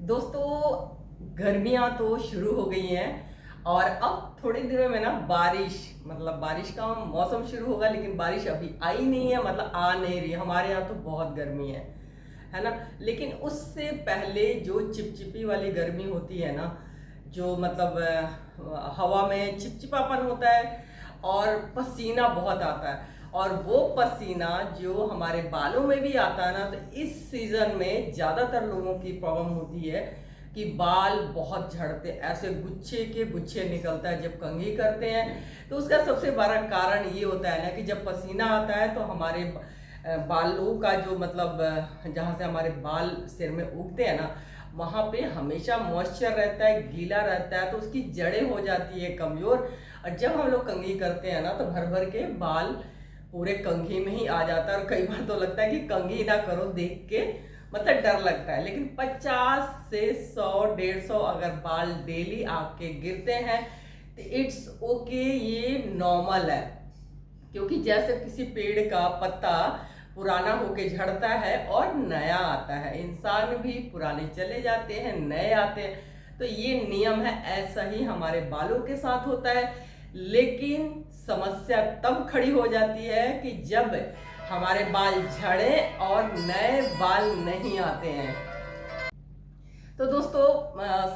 दोस्तों गर्मियां तो शुरू हो गई हैं और अब थोड़े दिनों में ना बारिश का मौसम शुरू होगा, लेकिन बारिश अभी आई नहीं है, मतलब आ नहीं रही है। हमारे यहाँ तो बहुत गर्मी है ना। लेकिन उससे पहले जो चिपचिपी वाली गर्मी होती है ना, जो मतलब हवा में चिपचिपापन होता है और पसीना बहुत आता है, और वो पसीना जो हमारे बालों में भी आता है ना, तो इस सीजन में ज़्यादातर लोगों की प्रॉब्लम होती है कि बाल बहुत झड़ते, ऐसे गुच्छे के गुच्छे निकलता है जब कंघी करते हैं। तो उसका सबसे बड़ा कारण ये होता है ना कि जब पसीना आता है तो हमारे बालों का जो मतलब जहाँ से हमारे बाल सिर में उगते हैं ना, वहाँ पे हमेशा मॉइस्चर रहता है, गीला रहता है, तो उसकी जड़ें हो जाती है कमज़ोर। और जब हम लोग कंघी करते हैं ना, तो भर भर के बाल पूरे कंघी में ही आ जाता है। और कई बार तो लगता है कि कंघी ना करो, देख के मतलब डर लगता है। लेकिन 50 से 100 150 अगर बाल डेली आपके गिरते हैं तो इट्स ओके, ये नॉर्मल है। क्योंकि जैसे किसी पेड़ का पत्ता पुराना होके झड़ता है और नया आता है, इंसान भी पुराने चले जाते हैं, नए आते हैं, तो ये नियम है। ऐसा ही हमारे बालों के साथ होता है। लेकिन समस्या तब खड़ी हो जाती है कि जब हमारे बाल झड़े और नए बाल नहीं आते हैं। तो दोस्तों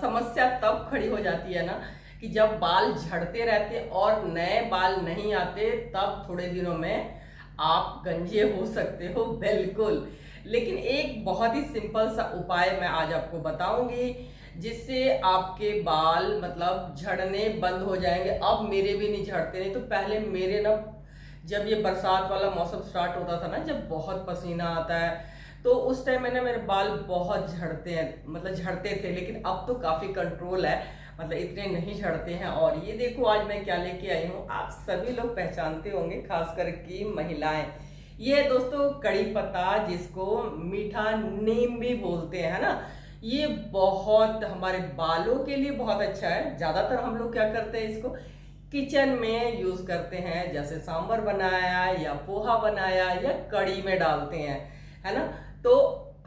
समस्या तब खड़ी हो जाती है ना कि जब बाल झड़ते रहते और नए बाल नहीं आते, तब थोड़े दिनों में आप गंजे हो सकते हो, बिल्कुल। लेकिन एक बहुत ही सिंपल सा उपाय मैं आज आपको बताऊंगी, जिससे आपके बाल मतलब झड़ने बंद हो जाएंगे। अब मेरे भी नहीं झड़ते, नहीं तो पहले मेरे ना, जब ये बरसात वाला मौसम स्टार्ट होता था ना, जब बहुत पसीना आता है, तो उस टाइम में ना मेरे बाल बहुत झड़ते हैं, मतलब झड़ते थे। लेकिन अब तो काफ़ी कंट्रोल है, मतलब इतने नहीं झड़ते हैं। और ये देखो आज मैं क्या लेके आई हूँ, आप सभी लोग पहचानते होंगे, खासकर की महिलाएं। ये है दोस्तों कड़ी पत्ता, जिसको मीठा नीम भी बोलते हैं, है ना। ये बहुत हमारे बालों के लिए बहुत अच्छा है। ज़्यादातर हम लोग क्या करते हैं, इसको किचन में यूज़ करते हैं, जैसे सांभर बनाया या पोहा बनाया या कड़ी में डालते हैं, है ना। तो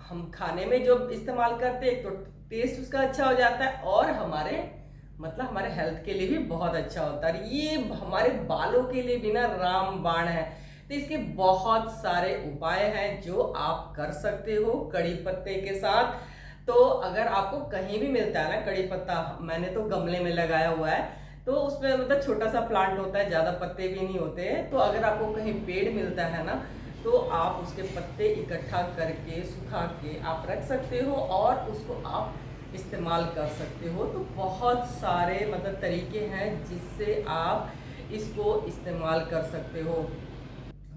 हम खाने में जो इस्तेमाल करते हैं, तो टेस्ट उसका अच्छा हो जाता है और हमारे हेल्थ के लिए भी बहुत अच्छा होता है। ये हमारे बालों के लिए भी ना रामबाण है। तो इसके बहुत सारे उपाय हैं जो आप कर सकते हो कड़ी पत्ते के साथ। तो अगर आपको कहीं भी मिलता है ना कड़ी पत्ता, मैंने तो गमले में लगाया हुआ है, तो उसमें मतलब छोटा सा प्लांट होता है, ज़्यादा पत्ते भी नहीं होते हैं। तो अगर आपको कहीं पेड़ मिलता है ना, तो आप उसके पत्ते इकट्ठा करके सुखा के आप रख सकते हो और उसको आप इस्तेमाल कर सकते हो। तो बहुत सारे मतलब तरीके हैं जिससे आप इसको इस्तेमाल कर सकते हो।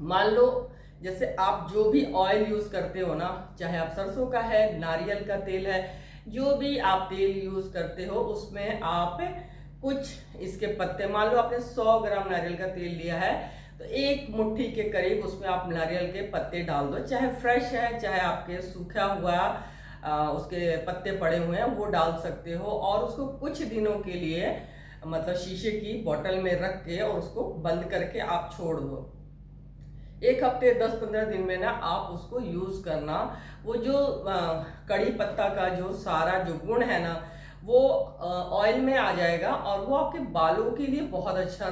मान लो जैसे आप जो भी ऑयल यूज़ करते हो ना, चाहे आप सरसों का है, नारियल का तेल है, जो भी आप तेल यूज़ करते हो, उसमें आप कुछ इसके पत्ते, मान लो आपने 100 ग्राम नारियल का तेल लिया है, तो एक मुट्ठी के करीब उसमें आप नारियल के पत्ते डाल दो, चाहे फ्रेश है चाहे आपके सूखा हुआ उसके पत्ते पड़े हुए हैं, वो डाल सकते हो। और उसको कुछ दिनों के लिए मतलब शीशे की बोतल में रख के और उसको बंद करके आप छोड़ दो। एक हफ्ते 10-15 दिन में ना आप उसको यूज़ करना। वो जो कड़ी पत्ता का जो सारा जो गुण है ना, वो ऑयल में आ जाएगा और वो आपके बालों के लिए बहुत अच्छा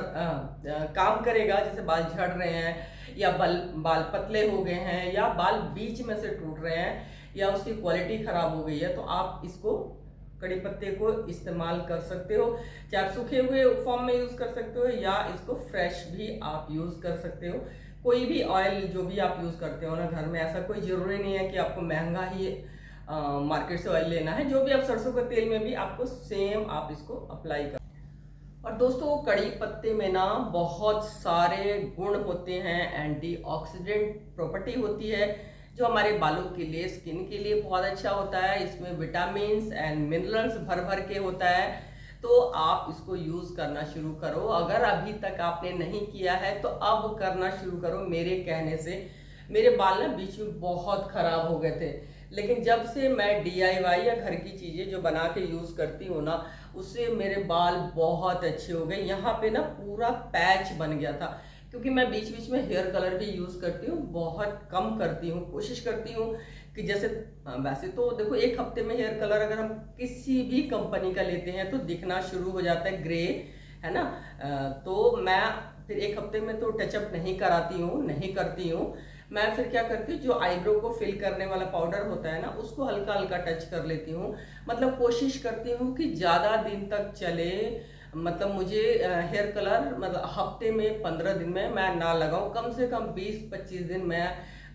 काम करेगा। जैसे बाल झड़ रहे हैं या बाल पतले हो गए हैं या बाल बीच में से टूट रहे हैं या उसकी क्वालिटी ख़राब हो गई है, तो आप इसको कड़ी पत्ते को इस्तेमाल कर सकते हो। चाहे आप सूखे हुए फॉर्म में यूज़ कर सकते हो या इसको फ्रेश भी आप यूज़ कर सकते हो। कोई भी ऑयल जो भी आप यूज़ करते हो ना घर में, ऐसा कोई ज़रूरी नहीं है कि आपको महंगा ही मार्केट से ऑयल लेना है। जो भी आप सरसों के तेल में भी आपको सेम आप इसको अप्लाई कर। और दोस्तों कड़ी पत्ते में ना बहुत सारे गुण होते हैं, एंटीऑक्सीडेंट प्रॉपर्टी होती है जो हमारे बालों के लिए, स्किन के लिए बहुत अच्छा होता है। इसमें विटामिन्स एंड मिनरल्स भर भर के होता है। तो आप इसको यूज़ करना शुरू करो। अगर अभी तक आपने नहीं किया है तो अब करना शुरू करो। मेरे कहने से मेरे बाल ना बीच में बहुत ख़राब हो गए थे, लेकिन जब से मैं DIY या घर की चीज़ें जो बना के यूज़ करती हूँ ना, उससे मेरे बाल बहुत अच्छे हो गए। यहाँ पे ना पूरा पैच बन गया था, क्योंकि मैं बीच बीच में हेयर कलर भी यूज़ करती हूँ, बहुत कम करती हूँ, कोशिश करती हूँ कि जैसे वैसे तो देखो एक हफ्ते में हेयर कलर अगर हम किसी भी कंपनी का लेते हैं तो दिखना शुरू हो जाता है ग्रे, है ना। तो मैं फिर एक हफ्ते में तो टचअप नहीं कराती हूँ, नहीं करती हूँ। मैं फिर क्या करती हूँ, जो आईब्रो को फिल करने वाला पाउडर होता है ना, उसको हल्का हल्का टच कर लेती हूँ। मतलब कोशिश करती हूँ कि ज़्यादा दिन तक चले। मतलब मुझे हेयर कलर मतलब हफ्ते में 15 दिन में मैं ना लगाऊं, कम से कम 20-25 दिन मैं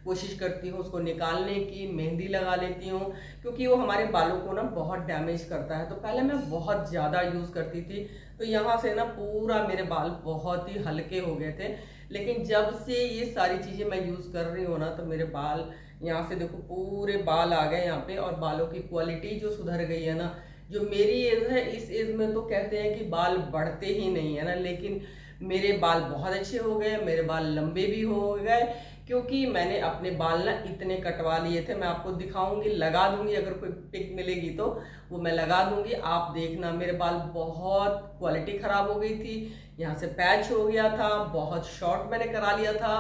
कोशिश करती हूँ उसको निकालने की, मेहंदी लगा लेती हूँ, क्योंकि वो हमारे बालों को ना बहुत डैमेज करता है। तो पहले मैं बहुत ज़्यादा यूज़ करती थी, तो यहाँ से ना पूरा मेरे बाल बहुत ही हल्के हो गए थे। लेकिन जब से ये सारी चीज़ें मैं यूज़ कर रही हूँ ना, तो मेरे बाल यहाँ से देखो पूरे बाल आ गए यहाँ पे, और बालों की क्वालिटी जो सुधर गई है ना। जो मेरी एज है, इस एज में तो कहते हैं कि बाल बढ़ते ही नहीं है ना, लेकिन मेरे बाल बहुत अच्छे हो गए, मेरे बाल लंबे भी हो गए, क्योंकि मैंने अपने बाल ना इतने कटवा लिए थे। मैं आपको दिखाऊंगी, लगा दूंगी, अगर कोई पिक मिलेगी तो वो मैं लगा दूंगी, आप देखना। मेरे बाल बहुत क्वालिटी खराब हो गई थी, यहाँ से पैच हो गया था, बहुत शॉर्ट मैंने करा लिया था,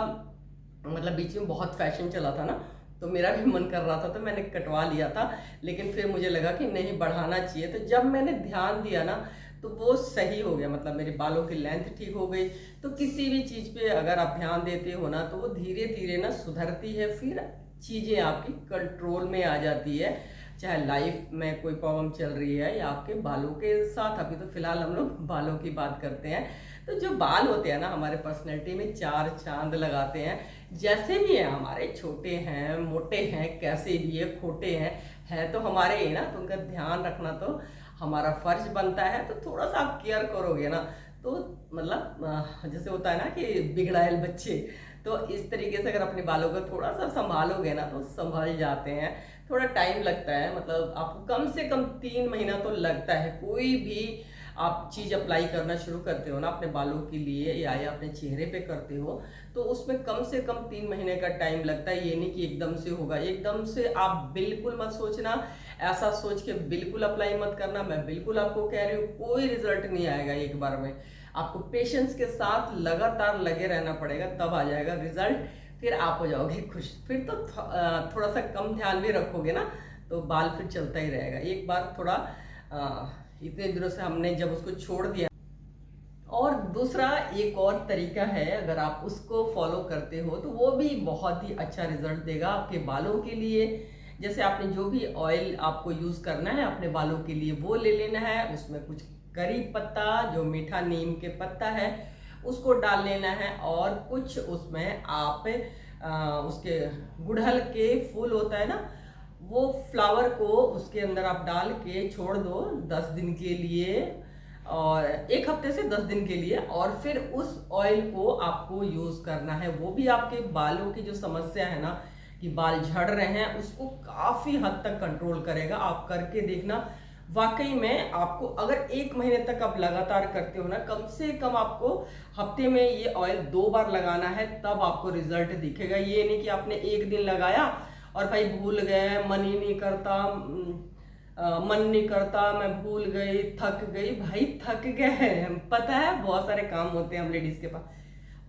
मतलब बीच में बहुत फैशन चला था ना, तो मेरा भी मन कर रहा था तो मैंने कटवा लिया था। लेकिन फिर मुझे लगा कि नहीं, बढ़ाना चाहिए। तो जब मैंने ध्यान दिया ना, तो वो सही हो गया, मतलब मेरे बालों की लेंथ ठीक हो गई। तो किसी भी चीज़ पे अगर आप ध्यान देते हो ना, तो वो धीरे धीरे ना सुधरती है, फिर चीज़ें आपकी कंट्रोल में आ जाती है। चाहे लाइफ में कोई प्रॉब्लम चल रही है या आपके बालों के साथ। अभी तो फिलहाल हम लोग बालों की बात करते हैं। तो जो बाल होते हैं ना, हमारे पर्सनैलिटी में चार चांद लगाते हैं। जैसे भी है हमारे, छोटे हैं, मोटे हैं, कैसे भी है, खोटे हैं, है तो हमारे ही ना, तो उनका ध्यान रखना तो हमारा फर्ज बनता है। तो थोड़ा सा आप केयर करोगे ना, तो मतलब जैसे होता है ना कि बिगड़ायल बच्चे, तो इस तरीके से अगर अपने बालों को थोड़ा सा संभालोगे ना, तो संभल जाते हैं। थोड़ा टाइम लगता है, मतलब आपको कम से कम 3 महीना तो लगता है। कोई भी आप चीज़ अप्लाई करना शुरू करते हो ना अपने बालों के लिए, या अपने चेहरे पे करते हो, तो उसमें कम से कम 3 महीने का टाइम लगता है। ये नहीं कि एकदम से होगा। एकदम से आप बिल्कुल मत सोचना, ऐसा सोच के बिल्कुल अप्लाई मत करना। मैं बिल्कुल आपको कह रही हूँ, कोई रिजल्ट नहीं आएगा एक बार में। आपको पेशेंस के साथ लगातार लगे रहना पड़ेगा, तब आ जाएगा रिजल्ट। फिर आप हो जाओगे खुश। फिर तो थोड़ा सा कम ध्यान भी रखोगे ना, तो बाल फिर चलता ही रहेगा। एक बार थोड़ा इतने दिनों से हमने जब उसको छोड़ दिया। और दूसरा एक और तरीका है, अगर आप उसको फॉलो करते हो तो वो भी बहुत ही अच्छा रिजल्ट देगा आपके बालों के लिए। जैसे आपने जो भी ऑयल आपको यूज़ करना है अपने बालों के लिए, वो ले लेना है। उसमें कुछ करी पत्ता, जो मीठा नीम के पत्ता है, उसको डाल लेना है। और कुछ उसमें आप उसके गुड़हल के फूल होता है ना, वो फ्लावर को उसके अंदर आप डाल के छोड़ दो 10 दिन के लिए, और 1 हफ्ते से 10 दिन के लिए। और फिर उस ऑयल को आपको यूज़ करना है। वो भी आपके बालों की जो समस्या है ना, कि बाल झड़ रहे हैं, उसको काफ़ी हद तक कंट्रोल करेगा। आप करके देखना, वाकई में आपको अगर 1 महीने तक आप लगातार करते हो ना, कम से कम आपको हफ्ते में ये ऑयल 2 बार लगाना है, तब आपको रिजल्ट दिखेगा। ये नहीं कि आपने 1 दिन लगाया और भाई भूल गए, मन ही नहीं करता, मन नहीं करता, मैं भूल गई, थक गई। भाई थक गए, पता है बहुत सारे काम होते हैं हम लेडीज के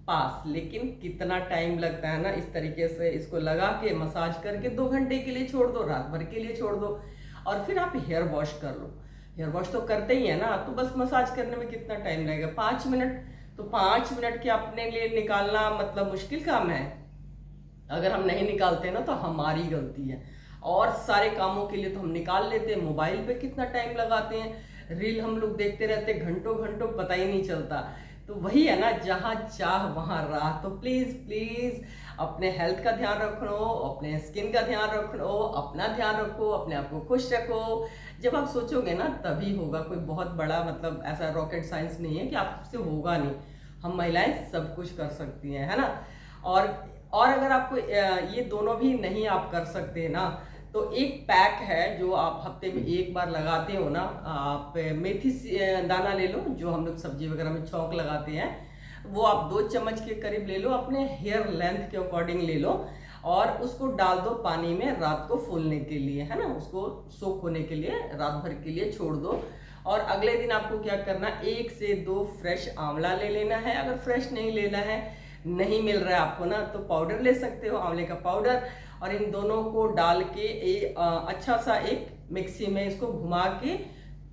पास, लेकिन कितना टाइम लगता है ना। इस तरीके से इसको लगा के मसाज करके 2 घंटे के लिए छोड़ दो, रात भर के लिए छोड़ दो, और फिर आप हेयर वॉश कर लो। हेयर वॉश तो करते ही है ना, तो बस मसाज करने में कितना टाइम लगेगा, 5 मिनट। तो 5 मिनट के अपने लिए निकालना मतलब मुश्किल काम है। अगर हम नहीं निकालते ना, तो हमारी गलती है। और सारे कामों के लिए तो हम निकाल लेते हैं। मोबाइल पे कितना टाइम लगाते हैं, रील हम लोग देखते रहते हैं घंटों घंटों, पता ही नहीं चलता। तो वही है ना, जहाँ चाह वहाँ राह। तो प्लीज़ प्लीज़ अपने हेल्थ का ध्यान रखो, अपने स्किन का ध्यान रखो, अपना ध्यान रखो, अपने आप को खुश रखो। जब आप सोचोगे ना, तभी होगा। कोई बहुत बड़ा मतलब ऐसा रॉकेट साइंस नहीं है कि आपसे होगा नहीं। हम महिलाएं सब कुछ कर सकती हैं, है ना। और अगर आपको ये दोनों भी नहीं आप कर सकते ना, तो एक पैक है जो आप हफ्ते में 1 बार लगाते हो ना। आप मेथी दाना ले लो, जो हम लोग सब्जी वगैरह में छौंक लगाते हैं, वो आप 2 चम्मच के करीब ले लो, अपने हेयर लेंथ के अकॉर्डिंग ले लो, और उसको डाल दो पानी में रात को फूलने के लिए, है ना। उसको सोख होने के लिए रात भर के लिए छोड़ दो। और अगले दिन आपको क्या करना, 1 से 2 फ्रेश आंवला ले लेना है। अगर फ्रेश नहीं लेना है, नहीं मिल रहा है आपको ना, तो पाउडर ले सकते हो, आंवले का पाउडर। और इन दोनों को डाल के अच्छा सा एक मिक्सी में इसको घुमा के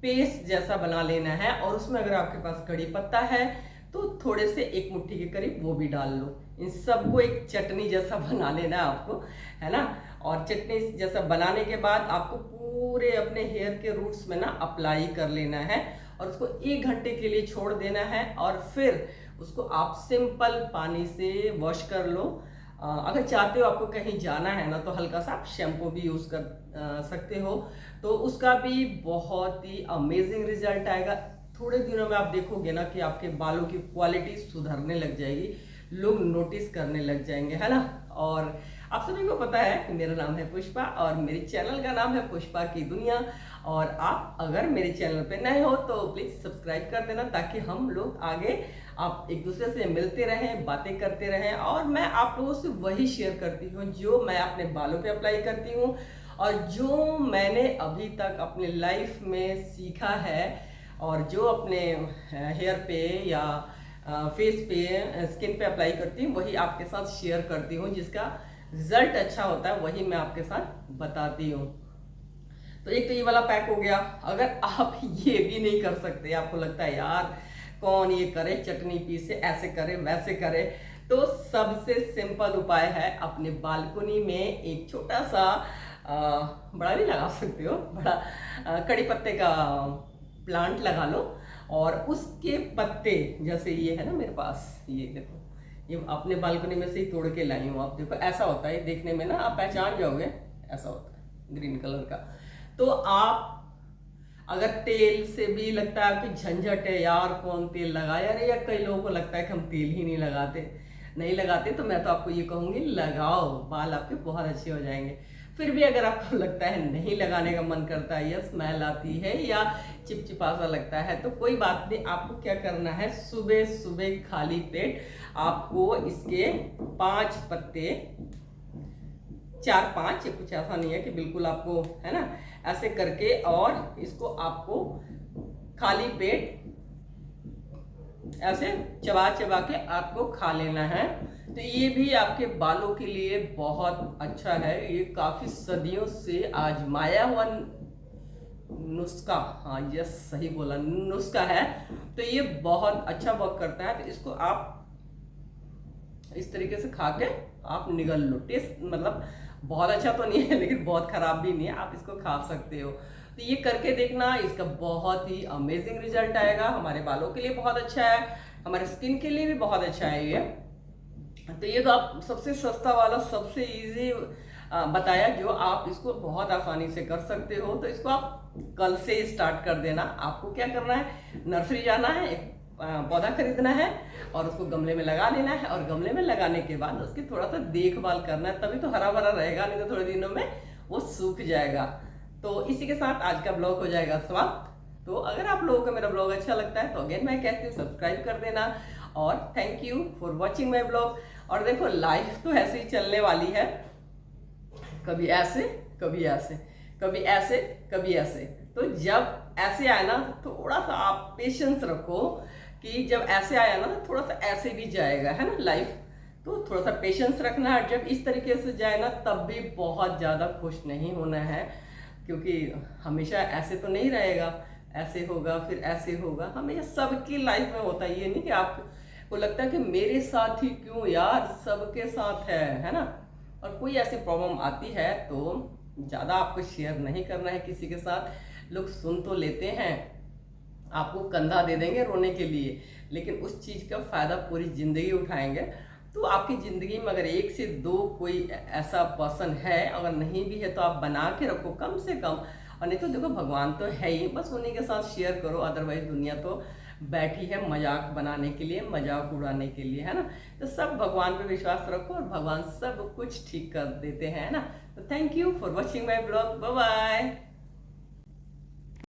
पेस्ट जैसा बना लेना है। और उसमें अगर आपके पास कड़ी पत्ता है तो थोड़े से एक मुट्ठी के करीब वो भी डाल लो। इन सबको एक चटनी जैसा बना लेना है आपको, है ना। और चटनी जैसा बनाने के बाद आपको पूरे अपने हेयर के रूट्स में ना अप्लाई कर लेना है और उसको 1 घंटे के लिए छोड़ देना है। और फिर उसको आप सिंपल पानी से वॉश कर लो। अगर चाहते हो आपको कहीं जाना है ना तो हल्का सा आप शैम्पू भी यूज़ कर सकते हो, तो उसका भी बहुत ही अमेजिंग रिजल्ट आएगा। थोड़े दिनों में आप देखोगे ना कि आपके बालों की क्वालिटी सुधरने लग जाएगी, लोग नोटिस करने लग जाएंगे, है ना। और आप सभी को पता है कि मेरा नाम है पुष्पा और मेरे चैनल का नाम है पुष्पा की दुनिया। और आप अगर मेरे चैनल पे नए हो तो प्लीज़ सब्सक्राइब कर देना, ताकि हम लोग आगे आप एक दूसरे से मिलते रहें, बातें करते रहें। और मैं आप लोगों से वही शेयर करती हूँ जो मैं अपने बालों पे अप्लाई करती हूँ और जो मैंने अभी तक अपने लाइफ में सीखा है, और जो अपने हेयर पे या फेस पे, स्किन पे अप्लाई करती हूँ वही आपके साथ शेयर करती हूँ। जिसका रिजल्ट अच्छा होता है वही मैं आपके साथ बताती हूँ। तो एक तो ये वाला पैक हो गया। अगर आप ये भी नहीं कर सकते, आपको लगता है यार कौन ये करे, चटनी पीसे, ऐसे करे वैसे करे, तो सबसे सिंपल उपाय है अपने बालकनी में एक छोटा सा बड़ा भी लगा सकते हो, बड़ा कड़ी पत्ते का प्लांट लगा लो। और उसके पत्ते जैसे ये है ना मेरे पास, ये देखो, ये अपने बालकनी में से ही तोड़ के लाई हूँ। आप देखो ऐसा होता है देखने में ना, आप पहचान जाओगे, ऐसा होता है ग्रीन कलर का। तो आप अगर तेल से भी लगता है कि झंझट है यार कौन तेल लगाए, अरे या कई लोगों को लगता है कि हम तेल ही नहीं लगाते, तो मैं तो आपको ये कहूँगी लगाओ, बाल आपके बहुत अच्छे हो जाएंगे। फिर भी अगर आपको लगता है नहीं लगाने का मन करता है या स्मेल आती है या चिपचिपा सा लगता है, तो कोई बात नहीं। आपको क्या करना है, सुबह सुबह खाली पेट आपको इसके 5 पत्ते, 4-5, कुछ ऐसा नहीं है कि बिल्कुल आपको, है ना, ऐसे करके और इसको आपको खाली पेट ऐसे चबा चबा के आपको खा लेना है। तो ये भी आपके बालों के लिए बहुत अच्छा है। ये काफी सदियों से आजमाया हुआ नुस्खा, हाँ यस सही बोला, नुस्खा है। तो ये बहुत अच्छा वर्क करता है। तो इसको आप इस तरीके से खा के आप निगल लो। टेस्ट मतलब बहुत अच्छा तो नहीं है लेकिन बहुत खराब भी नहीं है, आप इसको खा सकते हो। तो ये करके देखना, इसका बहुत ही अमेजिंग रिजल्ट आएगा। हमारे बालों के लिए बहुत अच्छा है, हमारे स्किन के लिए भी बहुत अच्छा है ये। तो ये तो आप सबसे सस्ता वाला, सबसे इजी बताया, जो आप इसको बहुत आसानी से कर सकते हो। तो इसको आप कल से स्टार्ट कर देना। आपको क्या करना है, नर्सरी जाना है, एक पौधा खरीदना है और उसको गमले में लगा लेना है। और गमले में लगाने के बाद उसकी थोड़ा सा देखभाल करना है, तभी तो हरा भरा रहेगा, नहीं तो थोड़े दिनों में वो सूख जाएगा। तो इसी के साथ आज का ब्लॉग हो जाएगा समाप्त। तो अगर आप लोगों को मेरा ब्लॉग अच्छा लगता है तो अगेन मैं कहती हूँ सब्सक्राइब कर देना। और thank you for watching my blog. और देखो लाइफ तो ऐसे ही चलने वाली है, कभी ऐसे कभी ऐसे, कभी ऐसे कभी ऐसे। तो जब ऐसे आए ना थोड़ा सा आप पेशेंस रखो कि जब ऐसे आया ना तो थोड़ा सा ऐसे भी जाएगा, है ना लाइफ। तो थोड़ा सा पेशेंस रखना है। जब इस तरीके से जाए ना तब भी बहुत ज़्यादा खुश नहीं होना है, क्योंकि हमेशा ऐसे तो नहीं रहेगा, ऐसे होगा फिर ऐसे होगा। हमेशा सबकी लाइफ में होता है, ये नहीं कि आपको लगता है कि मेरे साथ ही क्यों यार, सबके साथ है ना। और कोई ऐसी प्रॉब्लम आती है तो ज़्यादा आपको शेयर नहीं करना है किसी के साथ। लोग सुन तो लेते हैं, आपको कंधा दे देंगे रोने के लिए, लेकिन उस चीज़ का फ़ायदा पूरी ज़िंदगी उठाएंगे। तो आपकी ज़िंदगी में अगर 1 से 2 कोई ऐसा पर्सन है, अगर नहीं भी है तो आप बना के रखो कम से कम। और नहीं तो देखो भगवान तो है ही, बस उन्हीं के साथ शेयर करो। अदरवाइज दुनिया तो बैठी है मजाक बनाने के लिए, मजाक उड़ाने के लिए, है ना। तो सब भगवान पे विश्वास रखो और भगवान सब कुछ ठीक कर देते हैं, है ना। तो thank you for watching my blog, bye bye.